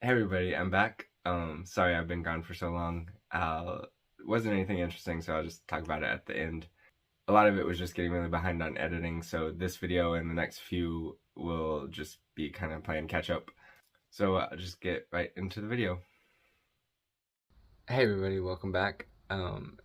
Hey everybody, I'm back. Sorry I've been gone for so long. It wasn't anything interesting, so I'll just talk about it at the end. A lot of it was just getting really behind on editing, so this video and the next few will just be kind of playing catch up. So I'll just get right into the video. Hey everybody, welcome back.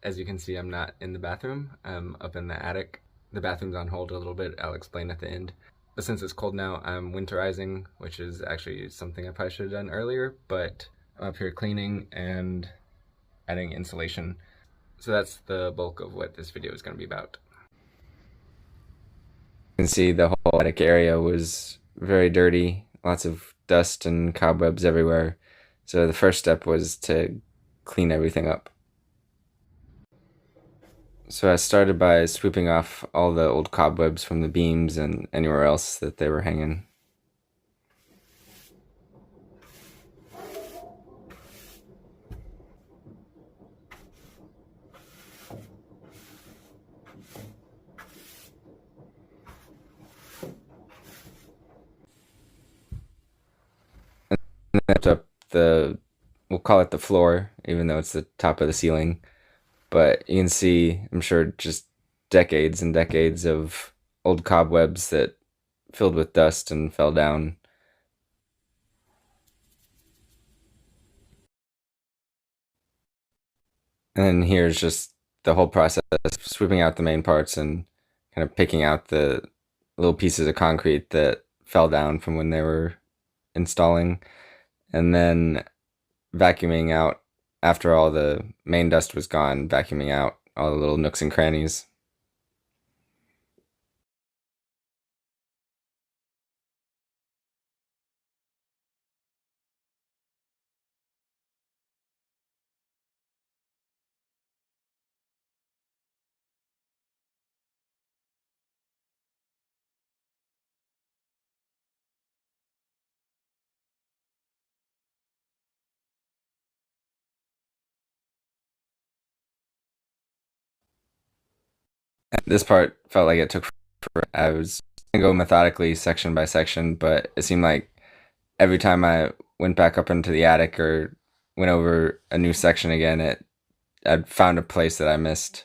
As you can see, I'm not in the bathroom. I'm up in the attic. The bathroom's on hold a little bit. I'll explain at the end. But since it's cold now, I'm winterizing, which is actually something I probably should have done earlier, but I'm up here cleaning and adding insulation. So that's the bulk of what this video is going to be about. You can see the whole attic area was very dirty, lots of dust and cobwebs everywhere. So the first step was to clean everything up. So I started by sweeping off all the old cobwebs from the beams and anywhere else that they were hanging. And then up we'll call it the floor, even though it's the top of the ceiling. But you can see, I'm sure, just decades and decades of old cobwebs that filled with dust and fell down. And then here's just the whole process, sweeping out the main parts and kind of picking out the little pieces of concrete that fell down from when they were installing, and then vacuuming out after all the main dust was gone, vacuuming out all the little nooks and crannies. This part felt like it took forever. I was gonna go methodically section by section, but it seemed like every time I went back up into the attic or went over a new section again, I'd found a place that I missed.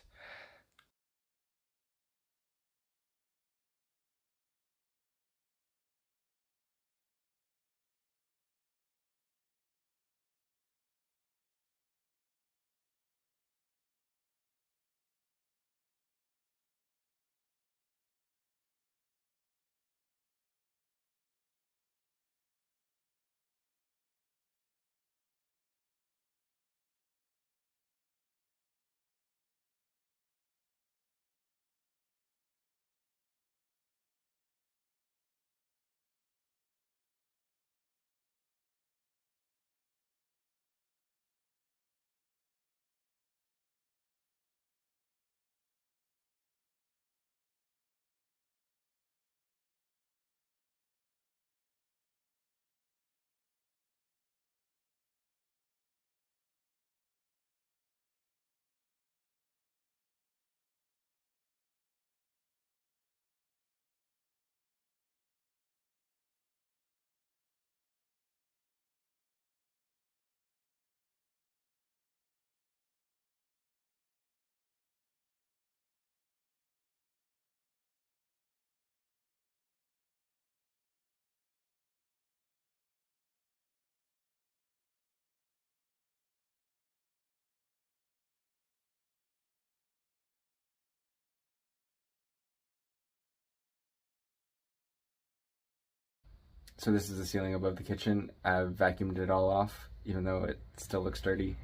So this is the ceiling above the kitchen. I've vacuumed it all off, even though it still looks dirty.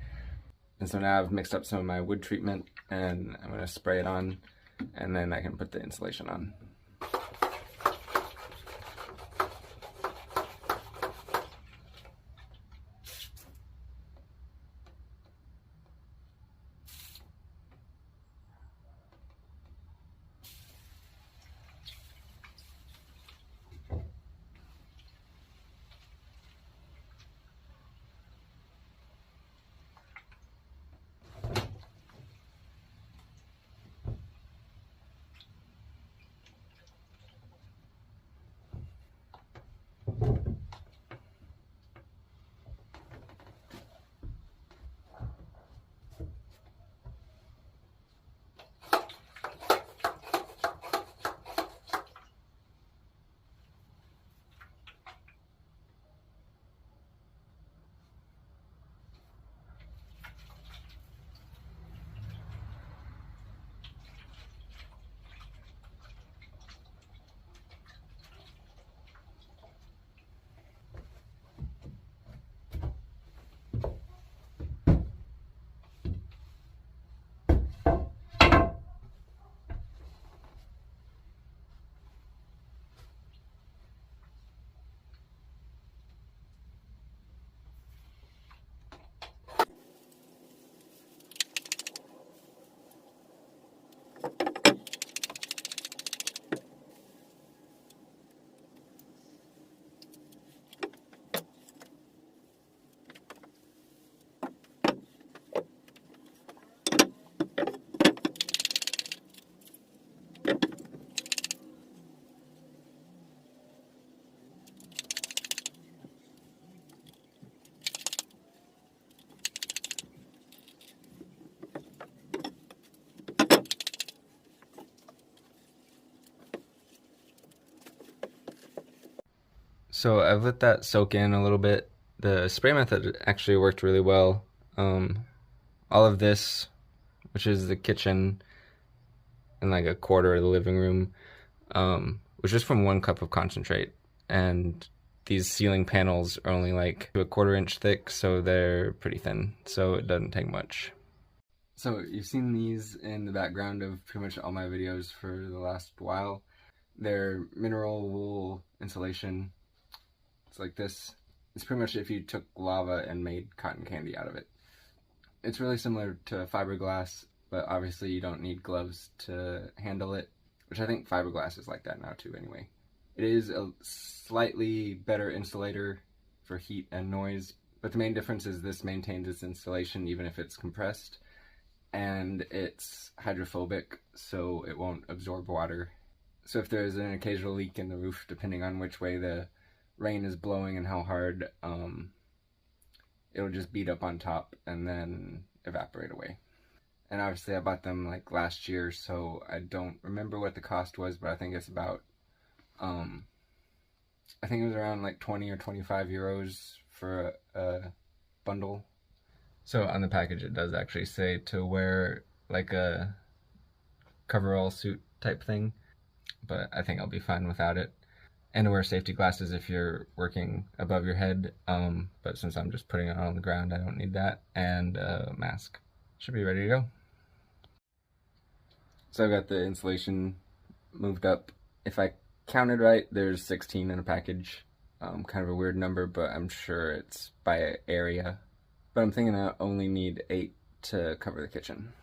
And so now I've mixed up some of my wood treatment and I'm gonna spray it on, and then I can put the insulation on. So I've let that soak in a little bit. The spray method actually worked really well. All of this, which is the kitchen and like a quarter of the living room, was just from 1 cup of concentrate. And these ceiling panels are only like a quarter-inch thick, so they're pretty thin, so it doesn't take much. So you've seen these in the background of pretty much all my videos for the last while. They're mineral wool insulation. It's like this. It's pretty much if you took lava and made cotton candy out of it. It's really similar to fiberglass, but obviously you don't need gloves to handle it, which I think fiberglass is like that now too anyway. It is a slightly better insulator for heat and noise, but the main difference is this maintains its insulation even if it's compressed, and it's hydrophobic, so it won't absorb water. So if there's an occasional leak in the roof, depending on which way the rain is blowing and how hard, it'll just beat up on top and then evaporate away. And obviously I bought them like last year, so I don't remember what the cost was, but I think it's about, I think it was around like 20 or 25 euros for a bundle. So on the package it does actually say to wear like a coverall suit type thing, but I think I'll be fine without it. And to wear safety glasses if you're working above your head, but since I'm just putting it on the ground, I don't need that, and a mask. Should be ready to go. So I've got the insulation moved up. If I counted right, there's 16 in a package. Kind of a weird number, but I'm sure it's by area. But I'm thinking I only need 8 to cover the kitchen.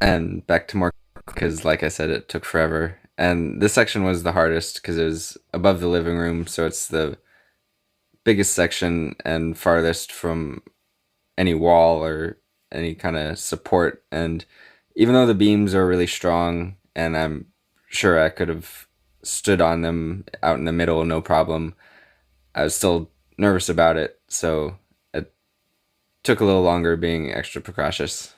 And back to more, because like I said, it took forever. And this section was the hardest because it was above the living room, so it's the biggest section and farthest from any wall or any kind of support. And even though the beams are really strong, and I'm sure I could have stood on them out in the middle, no problem, I was still nervous about it, so it took a little longer being extra precautious.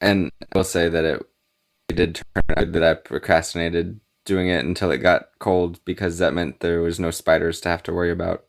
And I will say that it did turn out that I procrastinated doing it until it got cold, because that meant there was no spiders to have to worry about.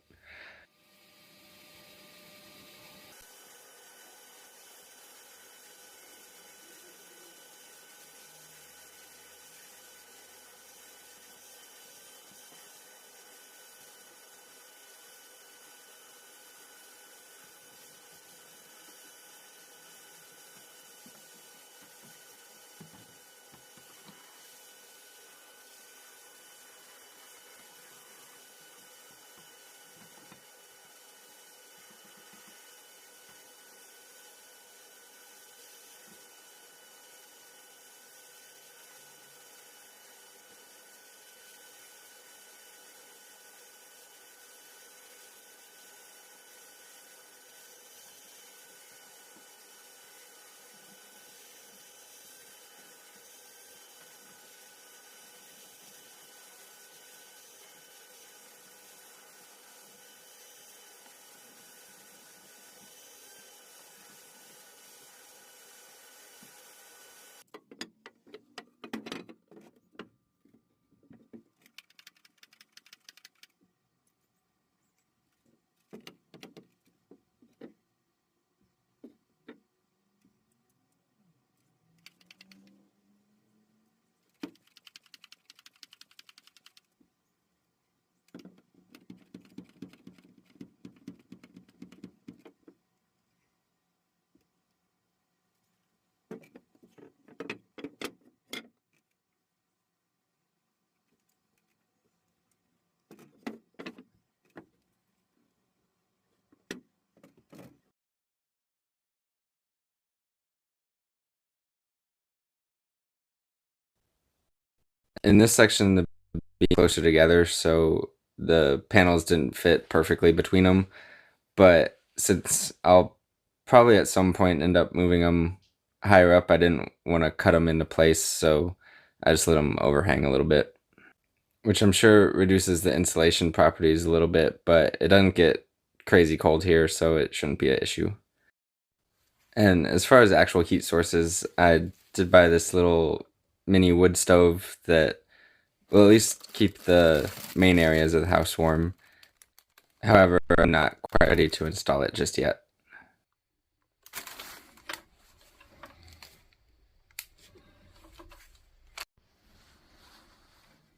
In this section, the be closer together, so the panels didn't fit perfectly between them. But since I'll probably at some point end up moving them higher up, I didn't want to cut them into place, so I just let them overhang a little bit, which I'm sure reduces the insulation properties a little bit, but it doesn't get crazy cold here, so it shouldn't be an issue. And as far as actual heat sources, I did buy this little mini wood stove that will at least keep the main areas of the house warm. However, I'm not quite ready to install it just yet.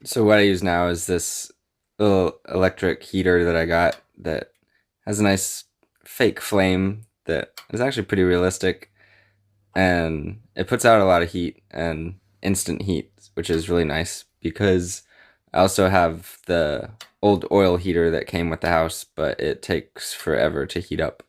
So what I use now is this little electric heater that I got that has a nice fake flame that is actually pretty realistic, and it puts out a lot of heat and instant heat, which is really nice because I also have the old oil heater that came with the house, but it takes forever to heat up.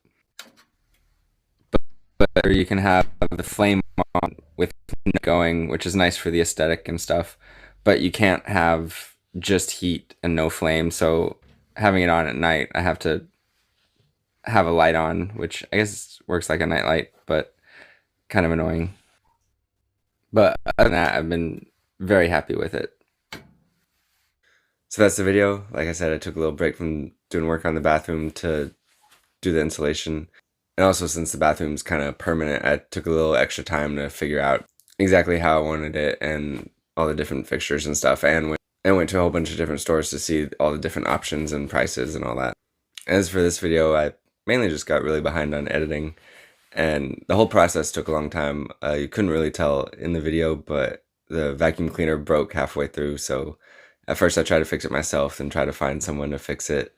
But you can have the flame on with it going, which is nice for the aesthetic and stuff, but you can't have just heat and no flame. So having it on at night, I have to have a light on, which I guess works like a night light, but kind of annoying. But other than that, I've been very happy with it. So that's the video. Like I said, I took a little break from doing work on the bathroom to do the insulation. And also, since the bathroom's kind of permanent, I took a little extra time to figure out exactly how I wanted it and all the different fixtures and stuff, and went to a whole bunch of different stores to see all the different options and prices and all that. As for this video, I mainly just got really behind on editing, and the whole process took a long time. You couldn't really tell in the video, but the vacuum cleaner broke halfway through, so at first I tried to fix it myself and try to find someone to fix it,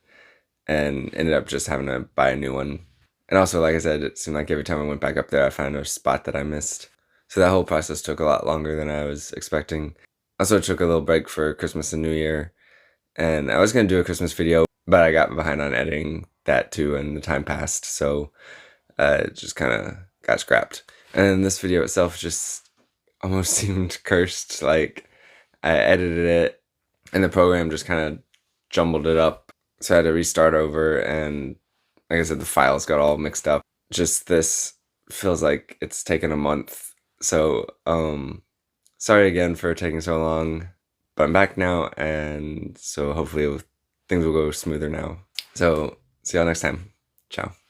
and ended up just having to buy a new one. And also, like I said, it seemed like every time I went back up there, I found a spot that I missed. So that whole process took a lot longer than I was expecting. Also took a little break for Christmas and New Year, and I was going to do a Christmas video, but I got behind on editing that too, and the time passed, so it just kind of got scrapped. And this video itself just almost seemed cursed. Like, I edited it, and the program just kind of jumbled it up, so I had to restart over, and like I said, the files got all mixed up. Just this feels like it's taken a month. So, sorry again for taking so long, but I'm back now, and so hopefully things will go smoother now. So, see y'all next time. Ciao.